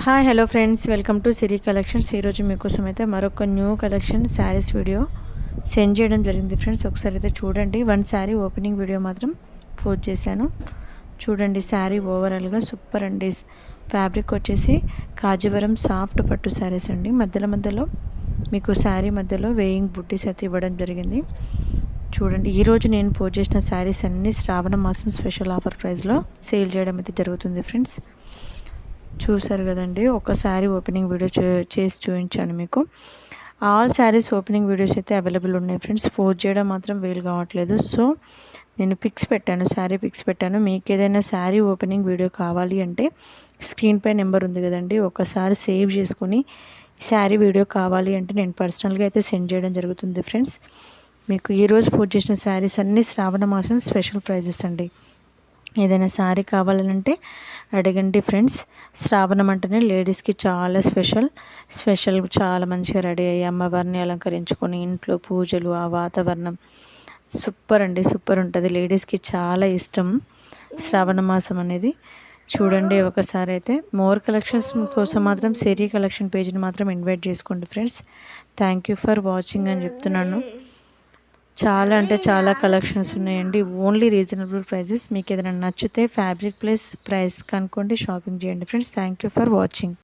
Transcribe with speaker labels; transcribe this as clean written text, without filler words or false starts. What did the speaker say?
Speaker 1: Hi hello friends, welcome to Siri collections. ఈరోజు మీకోసం అయితే మరొక new collection saris video send చేయడం జరిగింది ఫ్రెండ్స్. ఒకసారి అయితే చూడండి. వన్ శారీ ఓపెనింగ్ వీడియో మాత్రం పోస్ట్ చేశాను. చూడండి, శారీ ఓవరాల్గా సూపర్ అండి. ఫ్యాబ్రిక్ వచ్చేసి కాజీవరం సాఫ్ట్ పట్టు శారీస్ అండి. మధ్యలో మీకు శారీ మధ్యలో వేయింగ్ బుట్టీస్ అయితే ఇవ్వడం జరిగింది. చూడండి, ఈరోజు నేను పోస్ట్ చేసిన శారీస్ అన్నీ శ్రావణ మాసం స్పెషల్ ఆఫర్ ప్రైస్లో సేల్ చేయడం అయితే జరుగుతుంది ఫ్రెండ్స్. చూసారు కదండి, ఒక శారీ ఓపెనింగ్ వీడియో చేసి చూపించాను మీకు. ఆల్ శారీస్ ఓపెనింగ్ వీడియోస్ అయితే అవైలబుల్ ఉన్నాయి ఫ్రెండ్స్. పోస్ట్ చేయడం మాత్రం వీలు కావట్లేదు. సో నేను పిక్స్ పెట్టాను, శారీ పిక్స్ పెట్టాను. మీకు ఏదైనా శారీ ఓపెనింగ్ వీడియో కావాలి అంటే స్క్రీన్పై నెంబర్ ఉంది కదండి, ఒకసారి సేవ్ చేసుకొని శారీ వీడియో కావాలి అంటే నేను పర్సనల్గా అయితే సెండ్ చేయడం జరుగుతుంది ఫ్రెండ్స్. మీకు ఈరోజు పోస్ట్ చేసిన శారీస్ అన్నీ శ్రావణ మాసం స్పెషల్ ప్రైజెస్ అండి. ఏదైనా శారీ కావాలంటే అడగండి ఫ్రెండ్స్. శ్రావణం అంటేనే లేడీస్కి చాలా స్పెషల్ చాలా మంచిగా రెడీ అయ్యి అమ్మవారిని అలంకరించుకొని ఇంట్లో పూజలు, ఆ వాతావరణం సూపర్ అండి, సూపర్ ఉంటుంది. లేడీస్కి చాలా ఇష్టం శ్రావణ మాసం అనేది. చూడండి, ఒకసారి అయితే మోర్ కలెక్షన్స్ కోసం మాత్రం సిరి కలెక్షన్ పేజ్ని మాత్రం ఇన్వైట్ చేసుకోండి friends. Thank you for watching అని చెప్తున్నాను. చాలా అంటే చాలా కలెక్షన్స్ ఉన్నాయండి. Only reasonable prices. మీకు ఏదైనా నచ్చితే ఫ్యాబ్రిక్ ప్లస్ ప్రైస్ కనుక్కోండి, షాపింగ్ చేయండి friends. Thank you for watching.